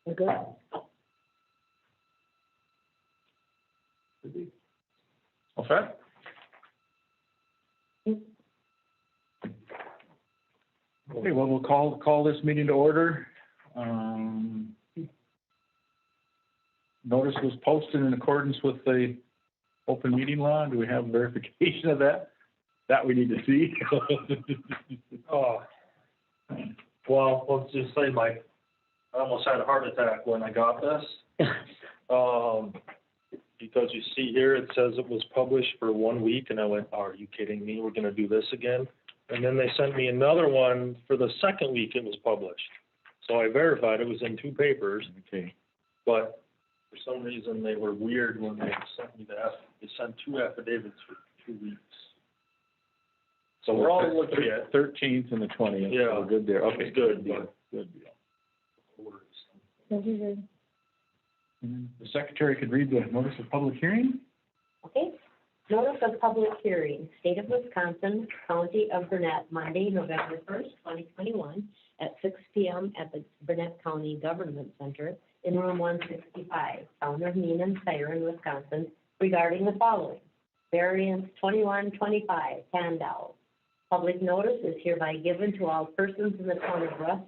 We're good. All set? Okay, well, we'll call this meeting to order. Notice was posted in accordance with the open meeting law. Do we have verification of that? That we need to see. Well, let's just say, Mike, I almost had a heart attack when I got this. Because you see here, it says it was published for 1 week, and I went, are you kidding me? We're gonna do this again? And then they sent me another one for the second week it was published. So I verified it was in 2 papers. Okay. But for some reason, they were weird when they sent me that. They sent 2 affidavits for 2 weeks. So we're all looking at 13th and the 20th. Yeah. So we're good there. Okay. Good deal. deal. Good deal. Mm-hmm. And the secretary could read the notice of public hearing? Okay. Notice of public hearing, State of Wisconsin, County of Burnett, Monday, November 1st, 2021, at 6 p.m. at the Burnett County Government Center in room 165, Town of Neenah, Siren, Wisconsin, regarding the following. Variance 2125, Pandora. Public notice is hereby given to all persons in the town of Rusk,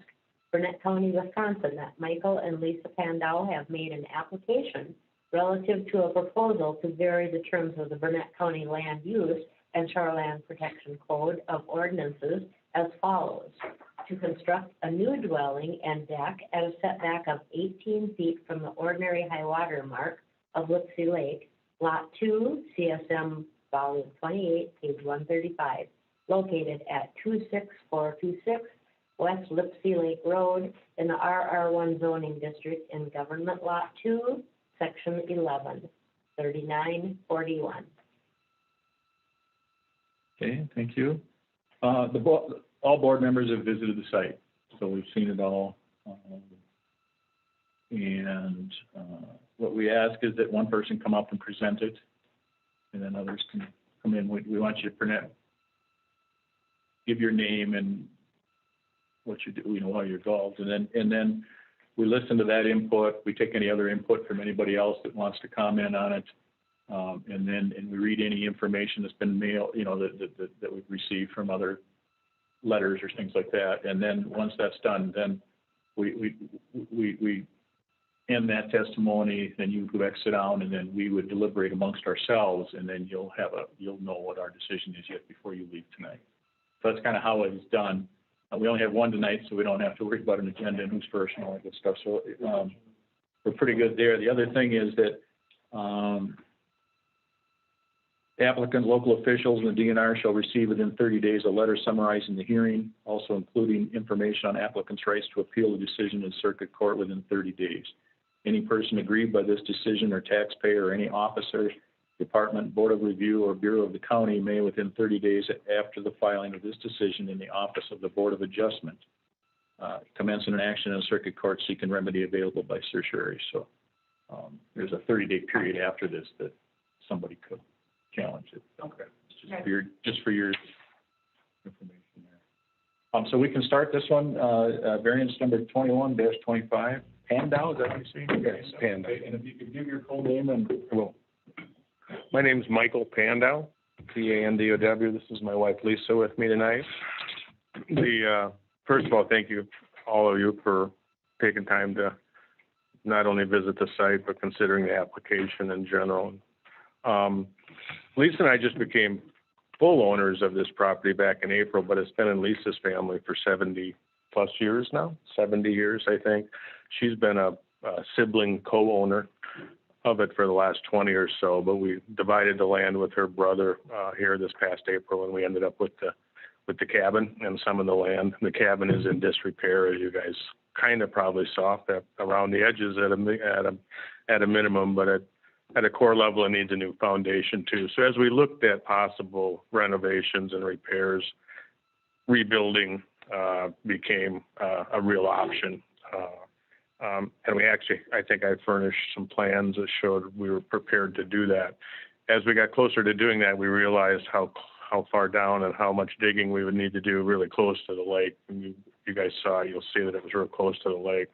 Burnett County, Wisconsin, that Michael and Lisa Pandora have made an application relative to a proposal to vary the terms of the Burnett County Land Use and Shoreland Protection Code of Ordinances as follows. To construct a new dwelling and deck at a setback of 18 feet from the ordinary high water mark of Lipsey Lake, Lot 2, CSM Volume 28, page 135, located at 26426 West Lipsey Lake Road in the RR1 zoning district in Government Lot 2, Section 11, 3941. Okay, thank you. All board members have visited the site, so we've seen it all. And what we ask is that one person come up and present it, and then others can come in. We want you to present, give your name and what you do, how you're involved, and then we listen to that input. We take any other input from anybody else that wants to comment on it, and we read any information that's been mailed, that we've received from other letters or things like that. And then once that's done, then we end that testimony. Then you go sit down, and then we would deliberate amongst ourselves, and then you'll know what our decision is yet before you leave tonight. So that's kind of how it is done. We only have one tonight, so we don't have to worry about an agenda and who's first and all that good stuff. So we're pretty good there. The other thing is that applicants, local officials, and the DNR shall receive within 30 days a letter summarizing the hearing, also including information on applicants' rights to appeal the decision in circuit court within 30 days. Any person aggrieved by this decision or taxpayer or any officer, department, board of review, or bureau of the county may, within 30 days after the filing of this decision in the office of the Board of Adjustment, commence an action in a circuit court seeking remedy available by certiorari. So there's a 30-day period after this that somebody could challenge it. Okay. Just for your information there. So we can start this one, variance number 21-25. Pandora, is that what you see? Yes, Pandora. And if you could give your full name and. Well, my name's Michael Pandora, P-A-N-D-O-W. This is my wife Lisa with me tonight. First of all, thank you, all of you, for taking time to not only visit the site, but considering the application in general. Lisa and I just became full owners of this property back in April, but it's been in Lisa's family for 70 plus years now, 70 years, I think. She's been a sibling co-owner of it for the last 20 or so, but we divided the land with her brother here this past April, and we ended up with the cabin and some of the land. The cabin is in disrepair, as you guys kind of probably saw, around the edges at a minimum, but at a core level, it needs a new foundation too. So as we looked at possible renovations and repairs, rebuilding became a real option. And we actually, I think I furnished some plans that showed we were prepared to do that. As we got closer to doing that, we realized how far down and how much digging we would need to do really close to the lake. And you guys saw, you'll see that it was real close to the lake.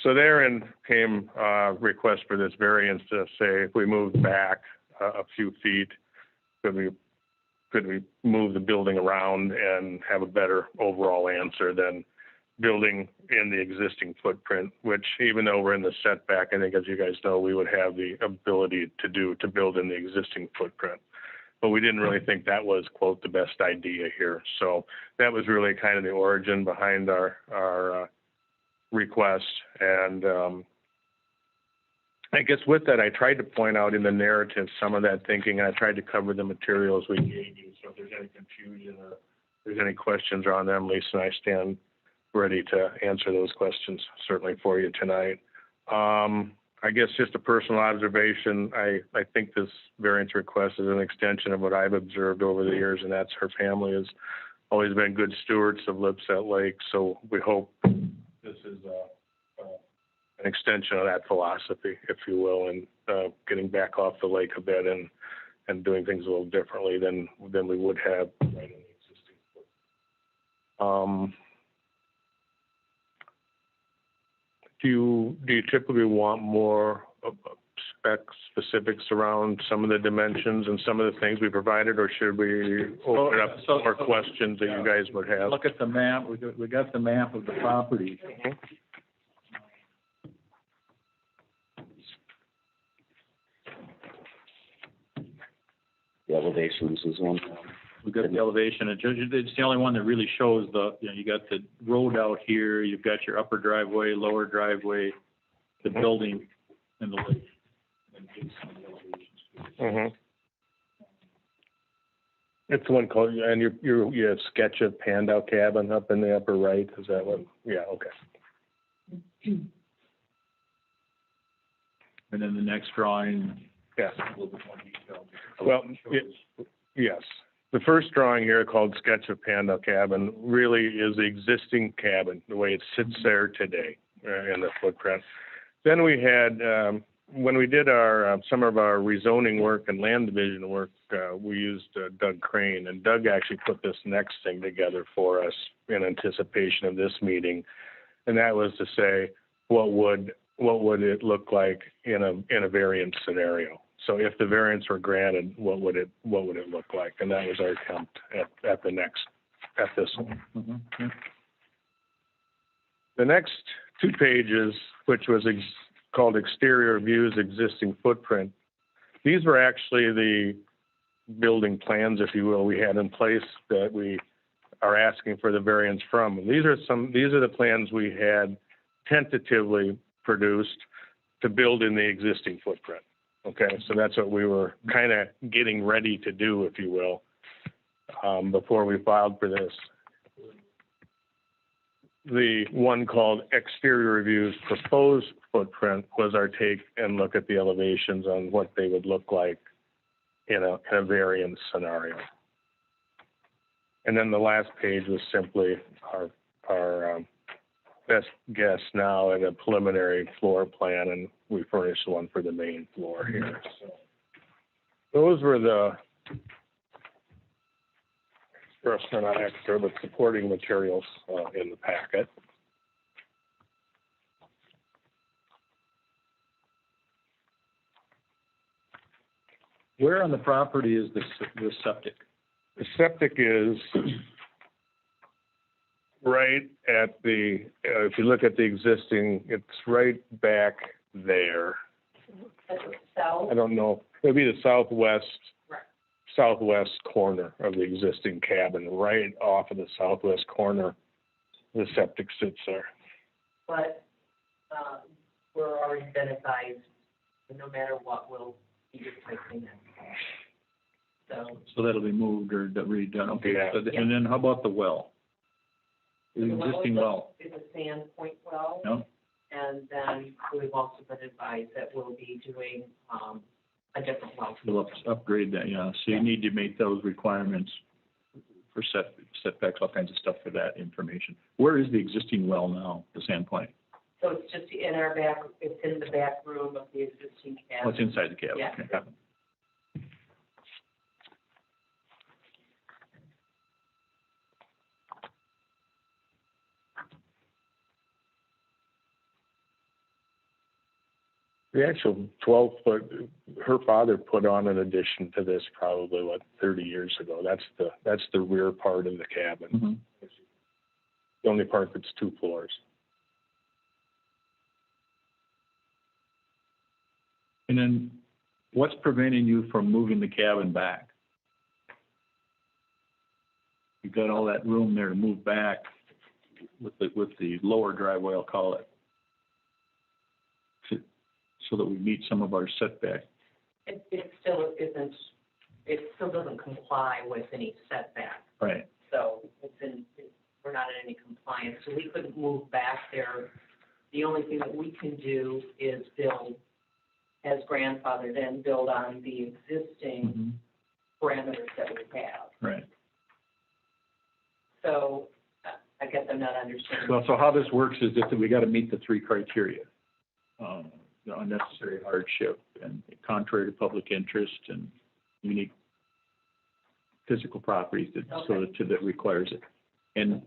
So therein came a request for this variance to say if we moved back a few feet, could we move the building around and have a better overall answer than building in the existing footprint, which even though we're in the setback, I think as you guys know, we would have the ability to build in the existing footprint. But we didn't really think that was, quote, the best idea here. So that was really kind of the origin behind our request. And I guess with that, I tried to point out in the narrative some of that thinking, and I tried to cover the materials we gave you. So if there's any confusion or if there's any questions around them, Lisa and I stand ready to answer those questions, certainly for you tonight. I guess just a personal observation, I think this variance request is an extension of what I've observed over the years, and that's her family has always been good stewards of Lipset Lake. So we hope this is an extension of that philosophy, if you will, and getting back off the lake a bit and doing things a little differently than we would have right in the existing. Do you typically want more specifics around some of the dimensions and some of the things we provided, or should we open up more questions that you guys would have? Look at the map. We got the map of the property. Mm-hmm. The elevations is one. We got the elevation. It's the only one that really shows you got the road out here, you've got your upper driveway, lower driveway, the building, and the lake. Mm-hmm. It's the one called, and you have sketch of Pandora cabin up in the upper right, is that what? Yeah, okay. And then the next drawing. Yeah. A little bit more detailed. Well, yes. The first drawing here called Sketch of Pandora Cabin really is the existing cabin, the way it sits there today in the footprint. Then we had, when we did some of our rezoning work and land division work, we used Doug Crane, and Doug actually put this next thing together for us in anticipation of this meeting, and that was to say, what would it look like in a variance scenario? So if the variance were granted, what would it look like? And that was our attempt at this one. Mm-hmm. The next 2 pages, which was called Exterior Views Existing Footprint, these were actually the building plans, if you will, we had in place that we are asking for the variance from. These are the plans we had tentatively produced to build in the existing footprint. Okay, so that's what we were kind of getting ready to do, if you will, before we filed for this. The one called Exterior Reviews Proposed Footprint was our take and look at the elevations on what they would look like in a variance scenario. And then the last page was simply our best guess now at a preliminary floor plan, and we furnished one for the main floor here. So those were the extra, not extra, but supporting materials in the packet. Where on the property is the septic? The septic is right at the, if you look at the existing, it's right back there. South. I don't know, it'll be the southwest Right. corner of the existing cabin, right off of the southwest corner. The septic sits there. But, we're already been advised, no matter what, we'll be replacing it. So that'll be moved or redone. Okay. Yeah. So and then how about the well? The existing well? It's a sand point well. No? And then we've also been advised that we'll be doing, a different well. We'll upgrade that, yeah. So you need to make those requirements for setbacks, all kinds of stuff for that information. Where is the existing well now, the sand point? So it's just in our back, it's in the back room of the existing cabin. Oh, it's inside the cabin. Yeah. Okay. The actual 12-foot, her father put on an addition to this probably, 30 years ago. That's the rear part of the cabin. Mm-hmm. The only part that's 2 floors. And then what's preventing you from moving the cabin back? You've got all that room there to move back with the lower driveway, I'll call it, so that we meet some of our setback. It still isn't, it still doesn't comply with any setback. Right. So we're not in any compliance, so we couldn't move back there. The only thing that we can do is build, as grandfathered in, build on the existing parameters that we have. Right. So I guess I'm not understanding. Well, so how this works is that we got to meet the 3 criteria. Unnecessary hardship and contrary to public interest and unique physical properties that requires it. And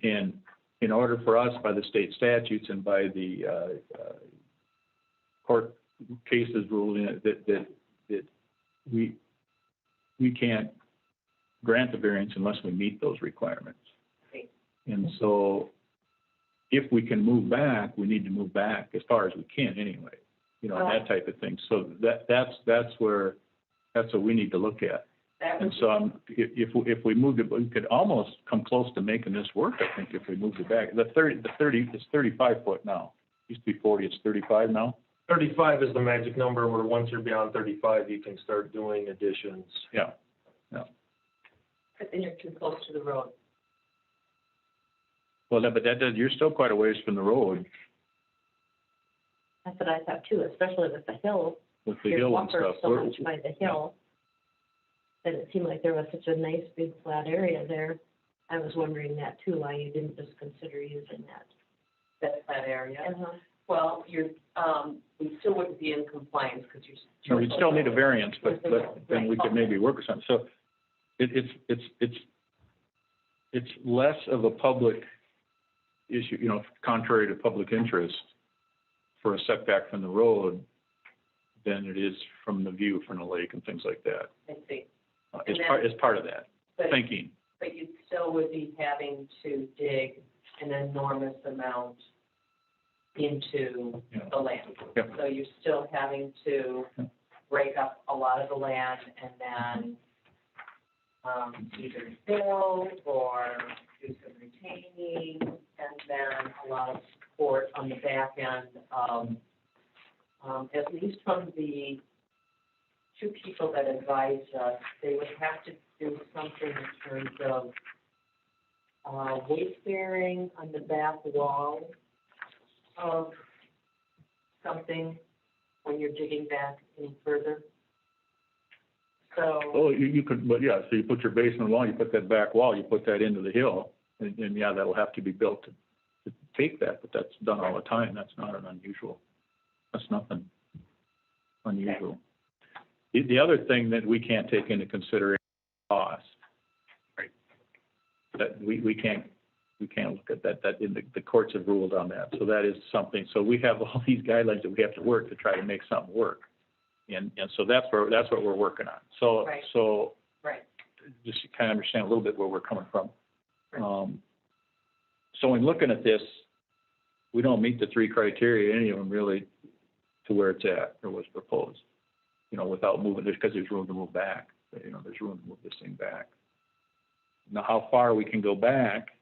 in order for us, by the state statutes and by the court cases ruling that we can't grant the variance unless we meet those requirements. And so if we can move back, we need to move back as far as we can anyway, that type of thing. So that's what we need to look at. And so if we moved it, we could almost come close to making this work, I think, if we moved it back. The 30 is 35 foot now. Used to be 40, it's 35 now. 35 is the magic number where once you're beyond 35, you can start doing additions. Yeah. But then you're too close to the road. Well, but you're still quite a ways from the road That's what I thought too, especially with the hill. with the Your hill and buffer stuff. so much by the hill, that it seemed like there was such a nice big flat area there. I was wondering that too, why you didn't just consider using that. That area. Uh-huh. Well, we still wouldn't be in compliance because you're. No, we'd still need a variance, but then we could maybe work with something. So it's less of a public issue, contrary to public interest for a setback from the road than it is from the view from the lake and things like that. I see. As part of that thinking. But you still would be having to dig an enormous amount into the land. Yep. So you're still having to break up a lot of the land and then either build or do some retaining, and then a lot of support on the back end of, at least from the 2 people that advised us, they would have to do something in terms of weight bearing on the back wall of something when you're digging back any further. So. Oh, you could, but yeah, so you put your basement wall, you put that back wall, you put that into the hill, and yeah, that'll have to be built to take that, but that's done all the time. That's not an unusual, that's nothing unusual. The other thing that we can't take into consideration is cost. Right. That we can't look at that in the courts have ruled on that. So that is something. So we have all these guidelines that we have to work to try to make something work. And so that's what we're working on. So Right. So Right. just to kind of understand a little bit where we're coming from. So in looking at this, we don't meet the 3 criteria, any of them really, to where it's at or was proposed. Without moving, because there's room to move back. There's room to move this thing back. Now, how far we can go back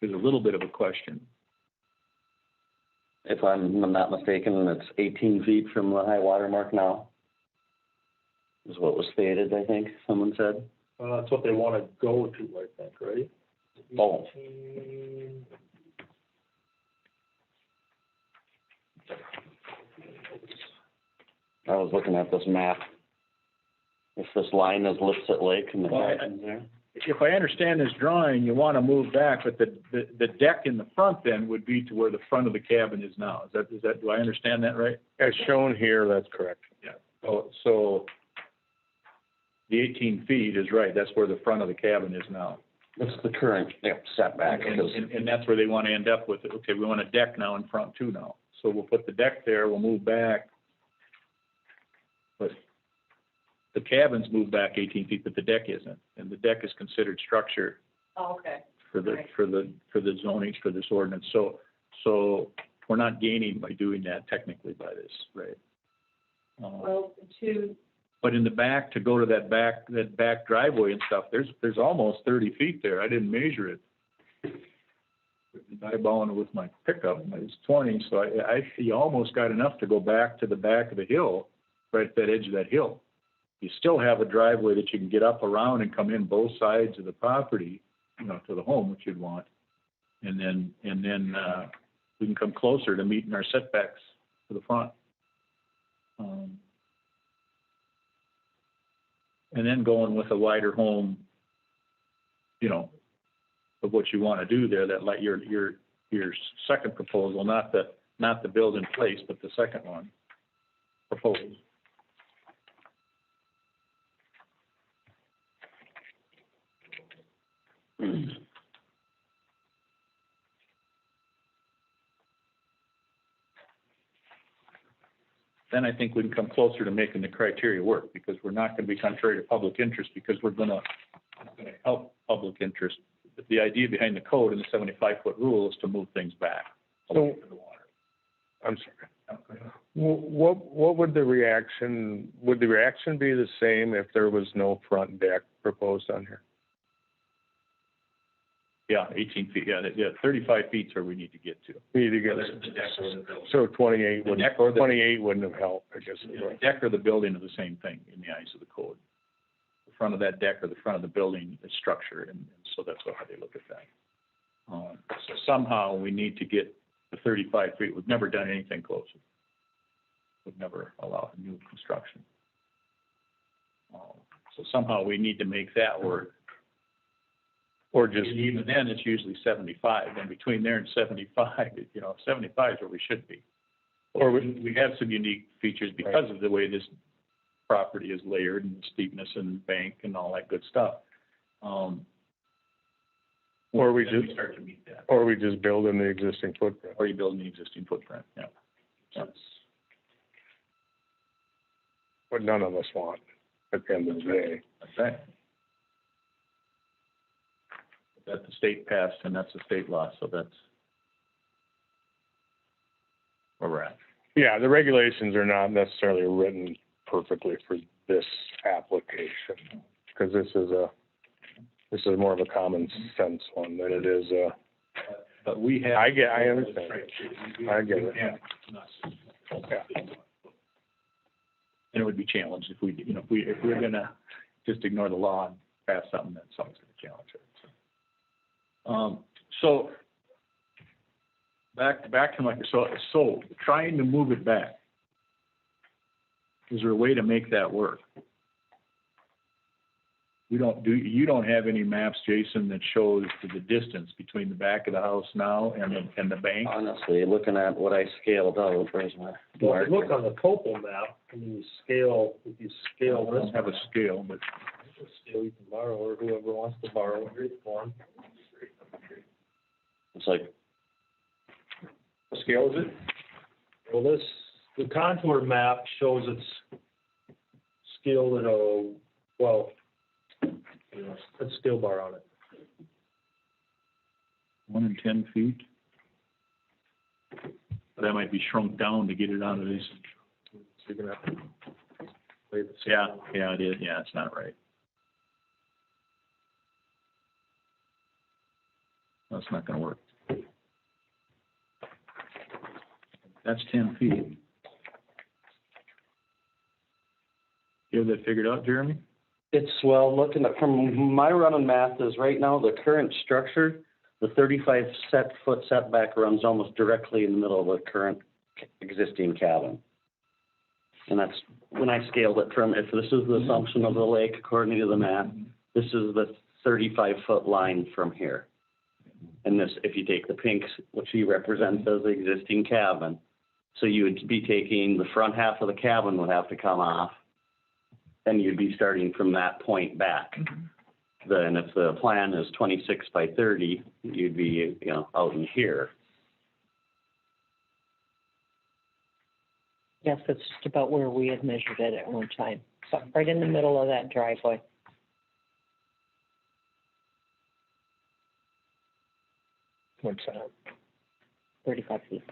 is a little bit of a question. If I'm not mistaken, it's 18 feet from the high water mark now, is what was stated, I think, someone said. That's what they want to go to, I think, right? Oh. 18. I was looking at this map. If this line is Lipset Lake and the Well, cabin's there. If I understand this drawing, you want to move back, but the deck in the front then would be to where the front of the cabin is now. Is that, do I understand that right? As shown here, that's correct. Yeah. So the 18 feet is right. That's where the front of the cabin is now. That's the current setback. And that's where they want to end up with it. Okay, we want a deck now in front too now. So we'll put the deck there, we'll move back. But the cabin's moved back 18 feet, but the deck isn't. And the deck is considered structure Oh, okay. for the, Right. for the zoning, for this ordinance. So we're not gaining by doing that technically by this, right? Well, to, But in the back, to go to that back driveway and stuff, there's almost 30 feet there. I didn't measure it. Eyeballing it with my pickup, it's 20, so you almost got enough to go back to the back of the hill, right at that edge of that hill. You still have a driveway that you can get up around and come in both sides of the property, you know, to the home, which you'd want. And then we can come closer to meeting our setbacks to the front. And then going with a wider home, you know, of what you want to do there, that like your second proposal, not the build in place, but the second one proposed. Then I think we can come closer to making the criteria work, because we're not going to be contrary to public interest, because we're going to help public interest. But the idea behind the code and the 75-foot rule is to move things back away from the water. I'm sorry. What would the reaction be the same if there was no front deck proposed on here? Yeah, 18 feet, yeah, 35 feet's where we need to get to. We need to get, so 28 The deck or the- 28 wouldn't have helped, I guess. The deck or the building are the same thing in the eyes of the code. The front of that deck or the front of the building is structure, and so that's how they look at that. So somehow we need to get the 35 feet. We've never done anything closer. We've never allowed new construction. So somehow we need to make that work. Or just, And even then, it's usually 75, and between there and 75, you know, 75 is where we should be. or We have some unique features because of the way this property is layered and steepness and bank and all that good stuff. Or we then just- start to meet that, or we just build in the existing footprint. or you build an existing footprint, yeah. What none of us want at the end of the day. That's right. That the state passed, and that's a state law, so that's where we're at. Yeah, the regulations are not necessarily written perfectly for this application, because this is more of a common sense one than it is a. But we have. I understand. I get it. Yeah. And it would be challenged if we, you know, if we're gonna just ignore the law and pass something, then someone's gonna challenge it. So back to my, so trying to move it back. Is there a way to make that work? You don't have any maps, Jason, that shows the distance between the back of the house now and the bank? Honestly, looking at what I scaled out, where's my well, if you marker? look on the topo map, and you scale, if you I scale this. don't have a scale, but Scale you can borrow, or whoever wants to borrow one. It's like, what scale is it? Well, the contour map shows it's scaled at a, well, let's scale bar on it. 1 in 10 feet? That might be shrunk down to get it onto these. So you're gonna have to lay the. Yeah, it is, yeah, it's not right. That's not gonna work. That's 10 feet. You have that figured out, Jeremy? it's, well, looking at, from my running math is right now, the current structure, the 35 foot setback runs almost directly in the middle of the current existing cabin. And that's, when I scaled it from, if this is the assumption of the lake according to the map, this is the 35-foot line from here. And this, if you take the pink, which he represents as the existing cabin, so you would be taking, the front half of the cabin would have to come off, and you'd be starting from that point back. Then if the plan is 26 by 30, you'd be, you know, out in here. Yes, it's just about where we had measured it at one time, so right in the middle of that driveway. What's that? 35 feet.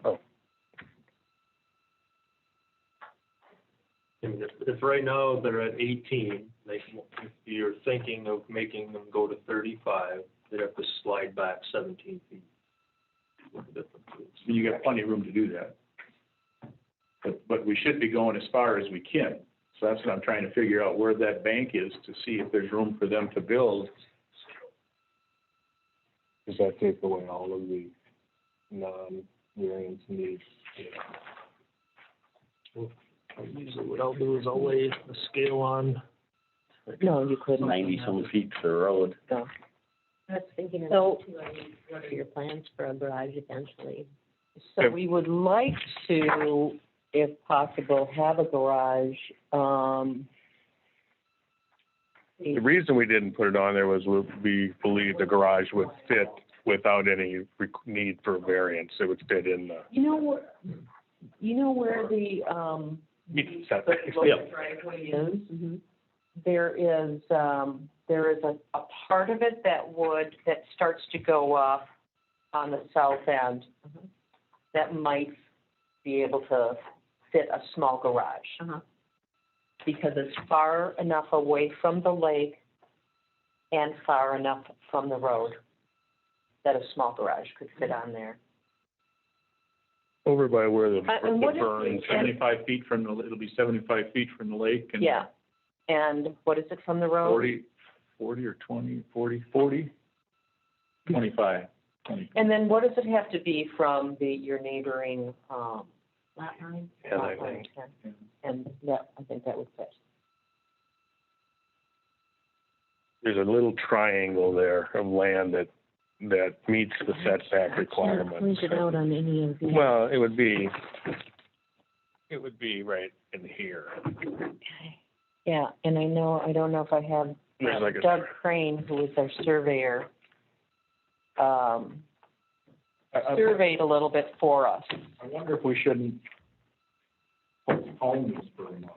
And if right now they're at 18, if you're thinking of making them go to 35, they'd have to slide back 17 feet. You got plenty of room to do that. But we should be going as far as we can. So that's what I'm trying to figure out, where that bank is, to see if there's room for them to build. Does that take away all of the non-variance needs? Usually what I'll do is I'll lay the scale on. No, you couldn't. 90-some feet for the road. No. I was thinking of, So- too, I mean, what are your plans for a garage eventually? So we would like to, if possible, have a garage, The reason we didn't put it on there was we believe the garage would fit without any need for variance. It would fit in the you know where the, setback. driveway is? Mm-hmm. There is a part of it that starts to go up on the south end that might be able to fit a small garage. Uh-huh. Because it's far enough away from the lake and far enough from the road that a small garage could fit on there. Over by where the and what is burn. 75 feet from the, it'll be 75 feet from the lake and Yeah. And what is it from the road? 40 or 20, 40, 25. And then what does it have to be from your neighboring, Lot line? Yeah, I lot line think. 10? And that, I think that would fit. There's a little triangle there of land that meets the setback requirements. Point it out on any of these. Well, it would be right in here. Yeah, and I don't know if I have There's like a, Doug Crane, who is our surveyor, surveyed a little bit for us. I wonder if we shouldn't postpone this for a month.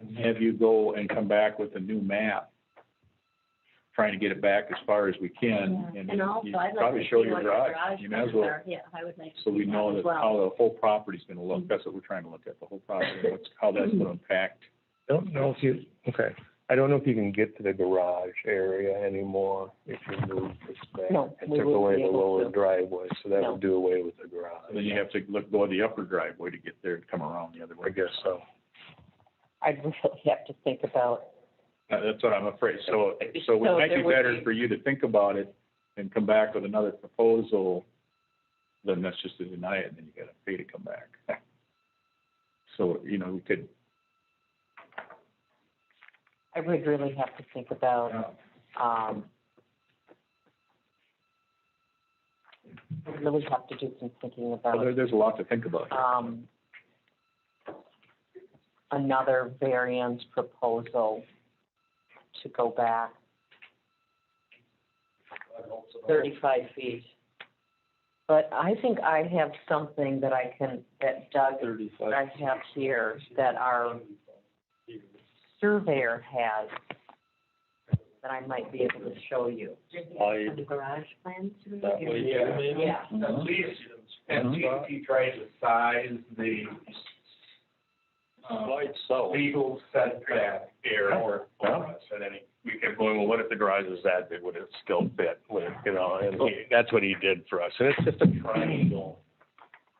And have you go and come back with a new map, trying to get it back as far as we can. Yeah. And And also, you I'd like probably to show see your what your garage. garage You may as plans well, are. Yeah, I would like to. so we see know as that well. how the whole property's gonna look. That's what we're trying to look at, the whole property, how that's gonna impact. I don't know if you can get to the garage area anymore if you move this back. No, And we took wouldn't away be the able lower to. driveway, so that No. would do away with the garage. And then you have to go the upper driveway to get there and come around the other way. I guess so. I'd really have to think about, That's what I'm afraid. So it So might there be would better be- for you to think about it and come back with another proposal, then that's just to deny it, and then you gotta pay to come back. So, we could, I would really have to think about, I really have to do some thinking about, there's a lot to think about here. another variance proposal to go back 35 feet. But I think I have something that that Doug, I have here, that our surveyor has, that I might be able to show you. The garage plans? That way, yeah, maybe. Yeah. At least, and if he tries to size the Slide south. legal setback area for us, and then We kept going, well, what if the garage is that big, would it still fit? And that's what he did for us. And it's just a triangle,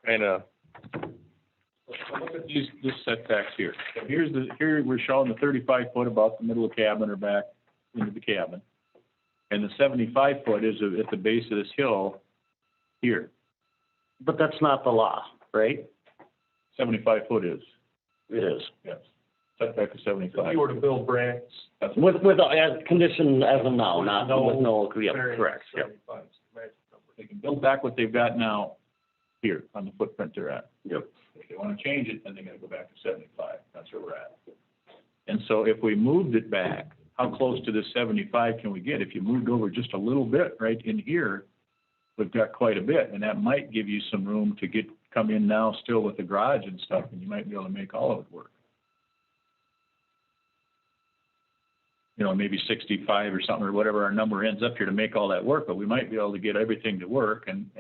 kind of. Look at this setbacks here. So here we're showing the 35 foot about the middle of the cabin or back into the cabin. And the 75 foot is at the base of this hill here. But that's not the law, right? 75 foot is, It is. yes. Setback is 75. If you were to build Brant's. That's With, as condition as of now, not with no, yeah, variance, correct, yeah. 75 is the magic number. They can build back what they've got now here on the footprint they're at. Yep. If they want to change it, then they got to go back to 75. That's where we're at. And so if we moved it back, how close to the 75 can we get? If you moved over just a little bit right in here, we've got quite a bit, and that might give you some room to get come in now still with the garage and stuff, and you might be able to make all of it work. You know, maybe 65 or something, or whatever our number ends up here to make all that work, but we might be able to get everything to work and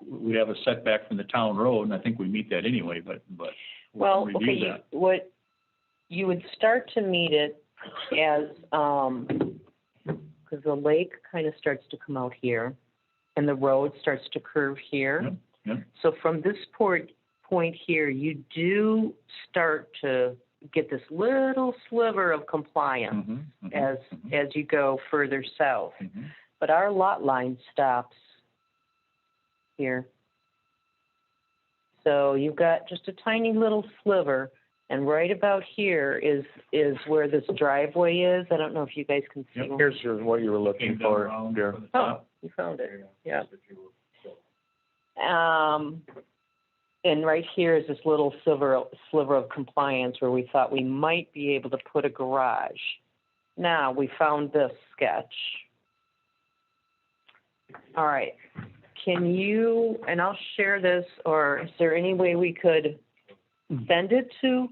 we have a setback from the town road, and I think we meet that anyway, but Well, we'll review okay, that. what, you would start to meet it as, because the lake kind of starts to come out here, and the road starts to curve here. Yep, yep. So from this point here, you do start to get this little sliver of compliance as you go further south. But our lot line stops here. So you've got just a tiny little sliver, and right about here is where this driveway is. I don't know if you guys can see. Yep. Here's what you were looking Came down for, around here. from the Oh, top. you found it, yeah. And right here is this little sliver of compliance where we thought we might be able to put a garage. Now, we found this sketch. All right, can you, and I'll share this, or is there any way we could send it to?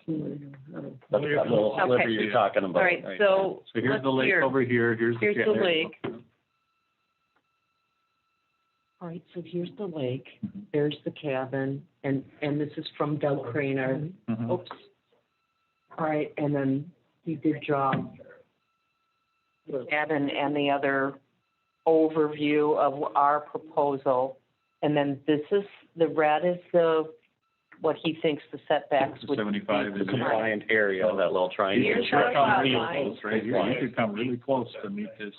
That's that little sliver Okay. you're talking about. All right, so So here's let's the lake hear. over here, here's Here's the cabin. lake. All right, so here's the lake, there's the cabin, and this is from Doug Craner. Mhm. Oops. All right, and then he did draw The cabin and the other overview of our proposal. And then this is, the red is what he thinks the setbacks would be. 75 The is compliant area of that little triangle. You Here's could our come lot really line. close, right here. You could come really close to meet this,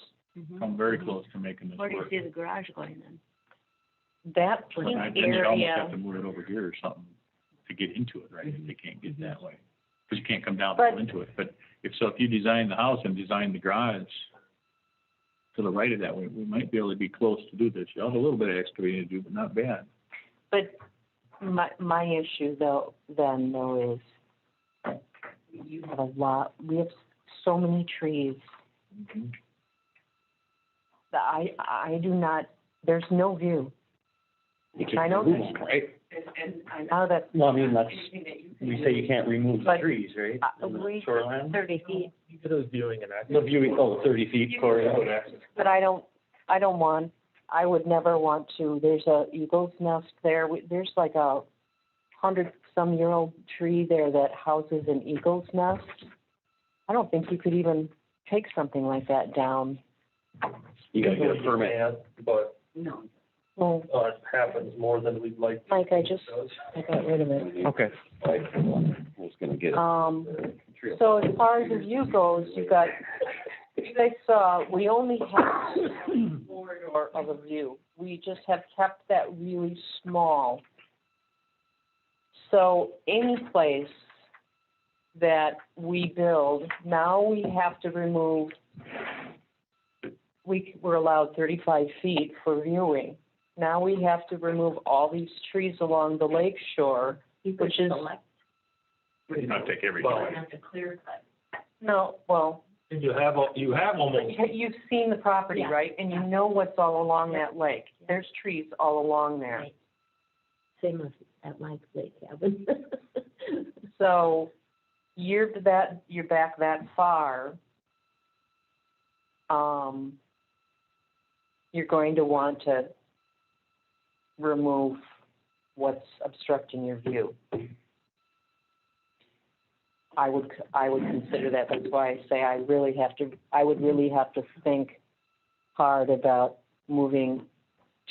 come very close to making this Where do you work. see the garage going then? That But pink then you'd almost have area, to move it over here or something to get into it, right, if they can't get that way. Because you can't come down and But- go into it. But if you design the house and design the garage to the right of that way, we might be able to be close to do this. You'll have a little bit of excavating to do, but not bad. but my issue though is you have a lot, we have so many trees that I do not, there's no view. You can I know remove them, right? And I know that. Well, I mean, that's, we say you can't remove the But, trees, right? In the we, shoreline? 30 feet, It is viewing and The viewing, 30 feet, Corey. but I would never want to, there's a eagle's nest there, there's like a 100-some-year-old tree there that houses an eagle's nest. I don't think you could even take something like that down. You gotta get a permit. But, No. Well, it happens more than we'd like. Mike, I got rid of it. Okay. I was gonna get it. so as far as the view goes, you guys saw, we only have one corridor of a view. We just have kept that really small. So any place that we build, now we have to remove, we're allowed 35 feet for viewing. Now we have to remove all these trees along the lake shore, which is, Not take everything. Well, Have to clear cut. no, well, and you have almost, you've seen the property, Yeah. right? And you know what's all along that lake. There's trees all along there. Right. Same as at my lake cabin. So you're back that far. You're going to want to remove what's obstructing your view. I would consider that. That's why I say I would really have to think hard about moving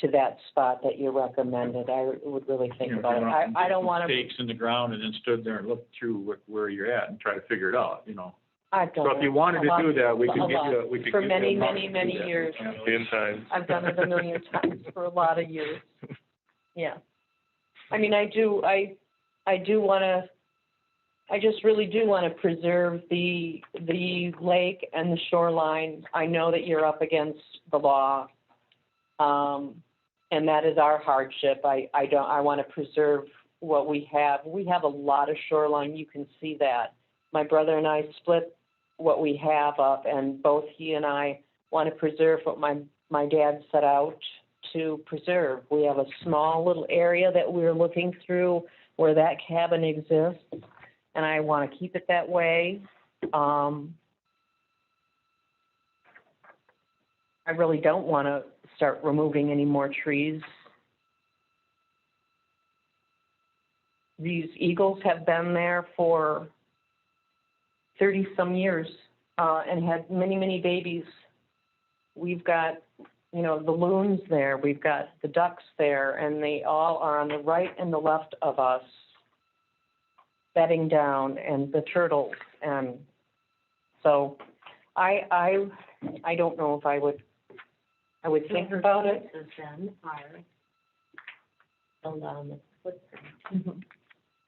to that spot that you recommended. I would really think about it. I don't want to. Stakes in the ground and then stood there and looked through where you're at and try to figure it out, you know. I've done So if you wanted to do that, we could give you, we could for give you a many, month many, to many do that. years. In time. I've done it a million times for a lot of years. Yeah. I mean, I just really do want to preserve the lake and the shoreline. I know that you're up against the law, and that is our hardship. I want to preserve what we have. We have a lot of shoreline. You can see that. My brother and I split what we have up, and both he and I want to preserve what my dad set out to preserve. We have a small little area that we're looking through where that cabin exists, and I want to keep it that way. I really don't want to start removing any more trees. These eagles have been there for 30-some years, and had many, many babies. We've got, you know, the loons there, we've got the ducks there, and they all are on the right and the left of us, bedding down, and the turtles. And so I don't know if I would think about it. Then are build on the footprint.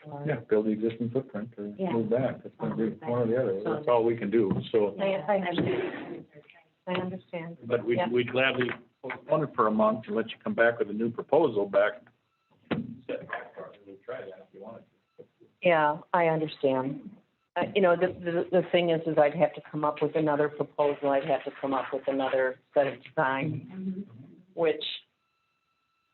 Or- Yeah, build the existing footprint or Yeah. move back. That's gonna be one or the other. So- That's all we can do, so. I understand. But Yeah. we'd gladly postpone it for a month and let you come back with a new proposal back. We'll try that if you wanted to. Yeah, I understand. You know, the thing is I'd have to come up with another proposal, I'd have to come up with another set of designs, which,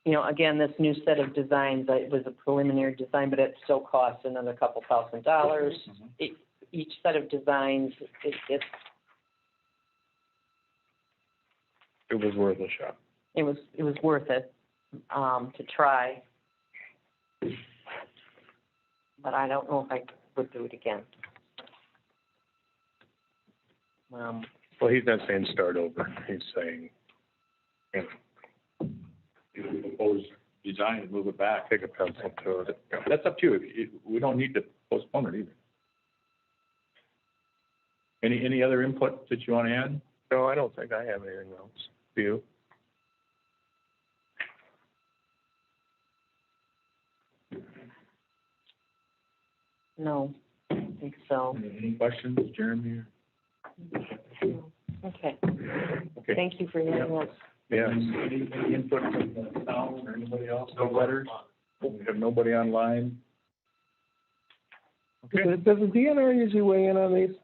you know, again, this new set of designs, it was a preliminary design, but it still costs another couple $1,000. Each set of designs, it was worth a shot. it was worth it, to try. But I don't know if I would do it again. Well, he's not saying start over. He's saying, you know, You propose design and move it back. take a pencil to it. That's up to you. We don't need to postpone it either. Any other input that you want to add? No, I don't think I have anything else. Do you? No, I don't think so. Any questions, Jeremy? Okay, Okay. thank you for hearing us. Yes. Any input from the town or anybody else? No letters? We have nobody online? Okay. Does the DNR usually weigh in on these?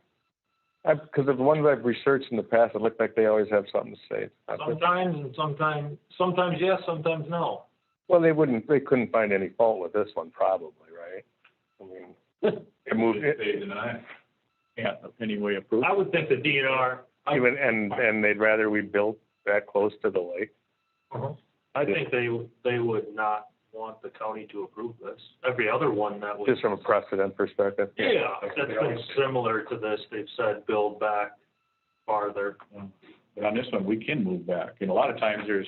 Because of the ones I've researched in the past, it looked like they always have something to say. Sometimes, and sometimes yes, sometimes no. Well, they couldn't find any fault with this one, probably, right? I mean, it moved, They deny it. Can't in any way approve. I would think the DNR, even, and they'd rather we built that close to the lake. I think they would not want the county to approve this. Every other one that was. Just from a precedent perspective. Yeah, that's been similar to this. They've said build back farther. But on this one, we can move back. And a lot of times there's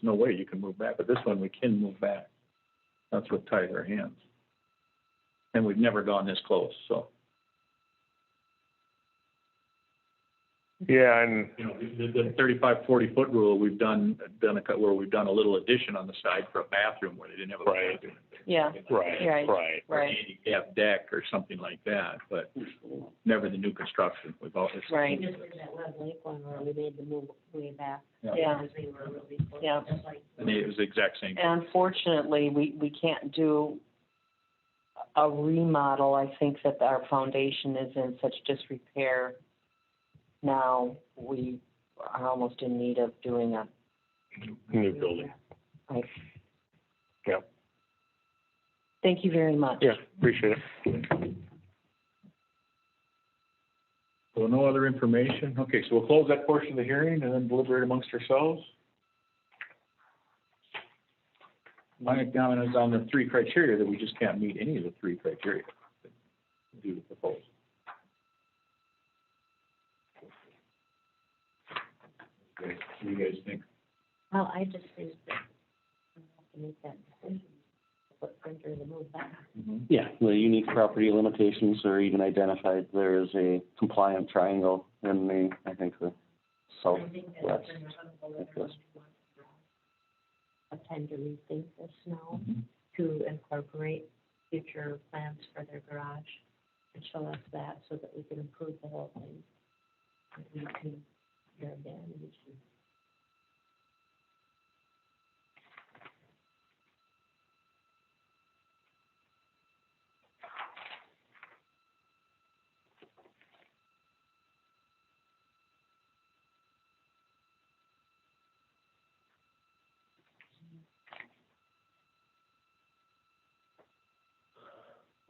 no way you can move back, but this one, we can move back. That's what ties our hands. And we've never gone this close, so. Yeah, and, You know, the 35, 40-foot rule, we've done where we've done a little addition on the side for a bathroom where they didn't have a Right. bathroom. Yeah, right. Or an handicap deck or something like that, but never the new construction. We've always. Right. We just did that Web Lake one where we made the move way back. Yeah. Because they were really close. Yeah. Just like- And it was the exact same. and unfortunately, we can't do a remodel. I think that our foundation is in such disrepair now. We are almost in need of doing a, New building. like, Yeah. thank you very much. Yeah, appreciate it. So no other information? Okay, so we'll close that portion of the hearing and then deliberate amongst ourselves. My comment is on the three criteria that we just can't meet any of the three criteria due to proposal. Okay, what do you guys think? Well, I just think that we have to make that decision, footprint or the move back. Yeah, the unique property limitations are even identified. There is a compliant triangle in the, I think, the I think that's southwest. in the letter Like this. a time to rethink this now, to incorporate future plans for their garage and show us that so that we can improve the whole thing. And we can, there again, we should.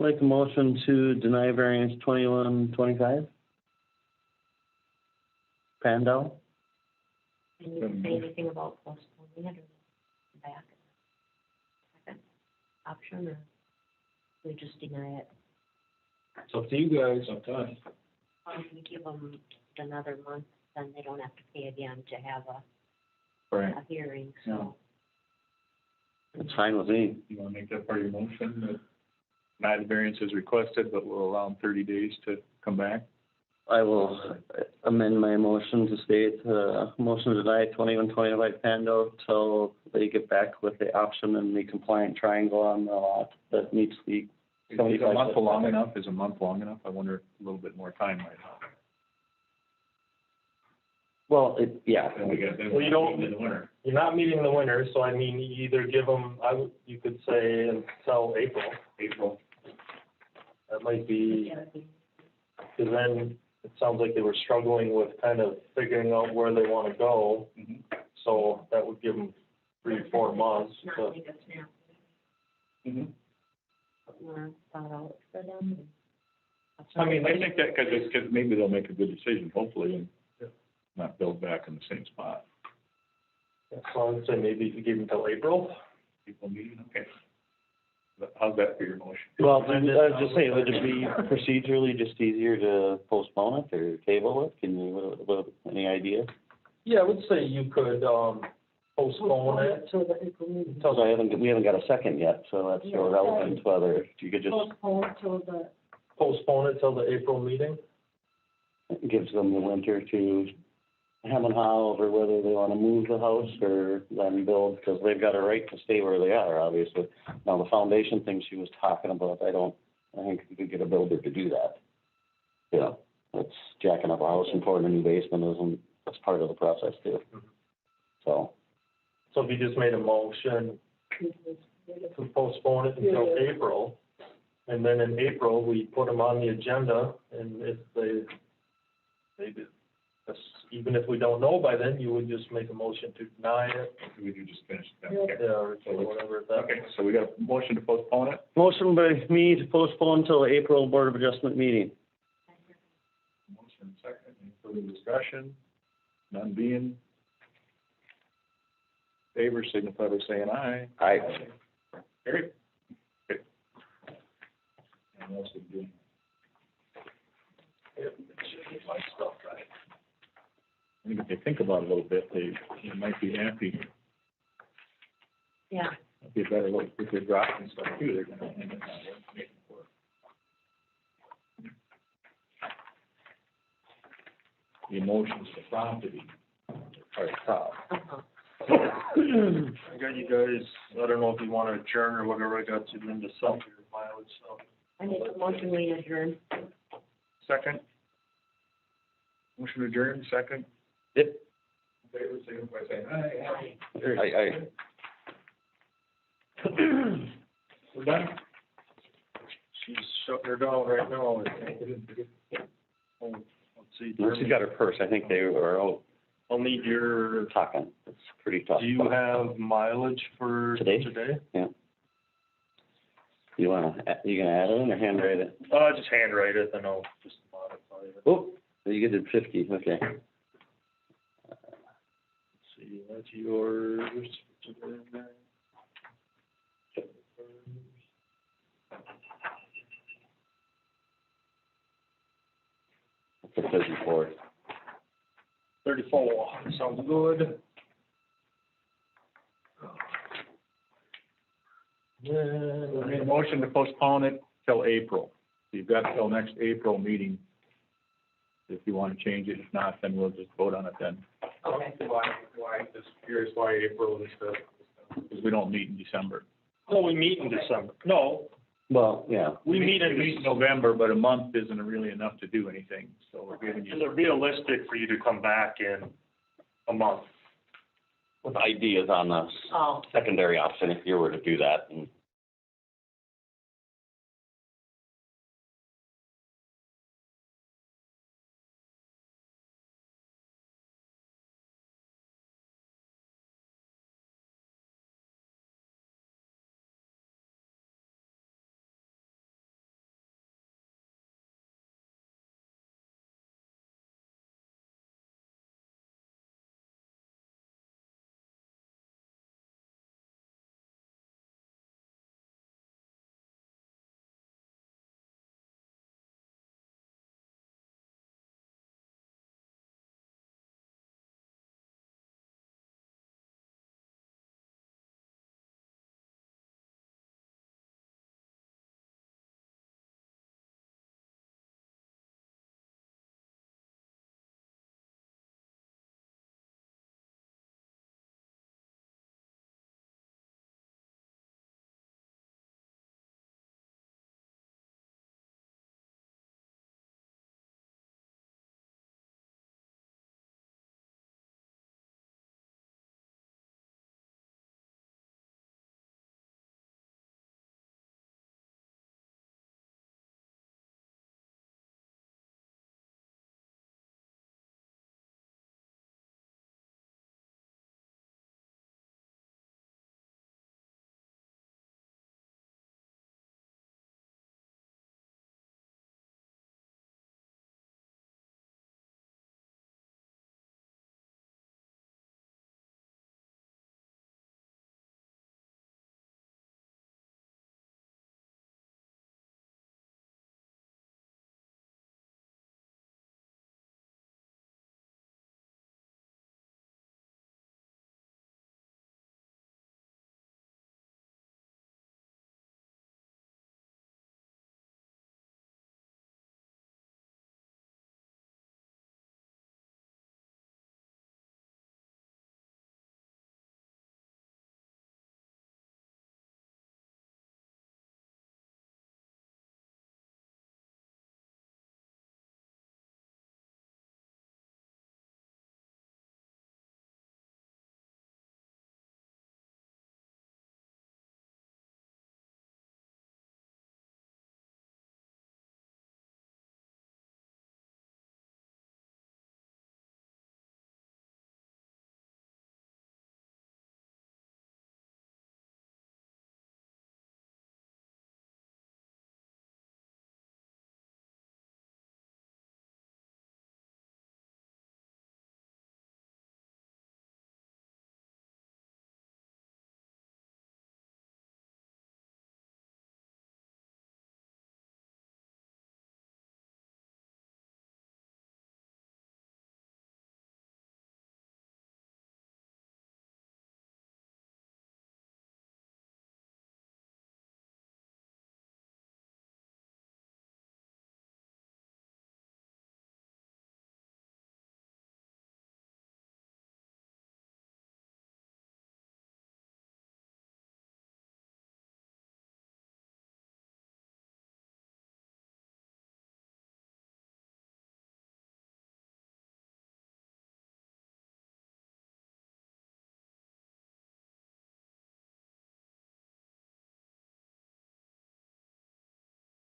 Make a motion to deny variance 2125. Pandora? And you can say anything about postponing it or back? Second option, or we just deny it? It's up to you guys, I'm done. If we give them another month, then they don't have to pay again to have Right. a hearing, so. It's fine with me. You want to make that part of your motion, that deny the variance as requested, but we'll allow them 30 days to come back? I will amend my motion to state, motion to deny 2125 Pandora till they get back with the option and the compliant triangle on the lot that meets the Is a month long enough? Is a month long enough? I wonder if a little bit more time might help. Well, yeah. Well, you don't, you're not meeting the winter, so I mean, you either give them, you could say until April. That might be, because then it sounds like they were struggling with kind of figuring out where they want to go. So that would give them 3 or 4 months. Not to- make a snap, Mm-hmm. put more thought out for them. I mean, I think that, because maybe they'll make a good decision, hopefully, and not build back in the same spot. So I would say maybe if you give them until April. People meeting, okay. But how's that for your motion? Well, I was just saying, would it be procedurally just easier to postpone it or table it? Can you, what, any idea? Yeah, I would say you could, postpone it. Till the April meeting. So we haven't got a second yet, so that's irrelevant whether you could just, Postpone it till the April meeting. it gives them the winter to hem and haw over whether they want to move the house or then build, because they've got a right to stay where they are, obviously. Now, the foundation thing she was talking about, I think you could get a builder to do that. You know, that's jacking up a house and pouring a new basement that's part of the process too. So, So if you just made a motion to postpone it until April, and then in April, we put them on the agenda, and if they did, even if we don't know by then, you would just make a motion to deny it. We could just finish that. Yeah, or whatever. That- Okay, so we got a motion to postpone it? motion by me to postpone until the April Board of Adjustment meeting. Motion second, any further discussion? None being. Favor signify by saying aye. Aye. Carried. Okay. And what else are we doing? My stuff, right? I think if they think about it a little bit, they might be happy. Yeah. It'd be a better look if they're dropping stuff too, they're gonna end up not making it work. The emotions, the property, are top. Uh-huh. I got you guys, I don't know if you want to adjourn or whatever, I got you in to sell your mileage, so. I make a motion, we adjourn. Second? Motion adjourned, second? Yep. Favor, signify by saying aye. Aye. We're done? She's shutting her down right now. Oh, let's see. No, she's got her purse. I think they were all I'll need your, talking. It's pretty tough. do you have mileage for Today? Yeah. You gonna add it in or handwrite it? Just handwrite it, then I'll just modify it. Oh, you did 50, okay. Let's see, that's yours. That's a 34. 34, sounds good. We made a motion to postpone it till April. You've got till next April meeting if you want to change it. If not, then we'll just vote on it then, Why, just curious why April instead? because we don't meet in December. No, we meet in December. No, Well, yeah. we meet We meet in November, but a month isn't really enough to do anything, so we're giving Is you. it realistic for you to come back in a month? With ideas on the Oh. secondary option if you were to do that and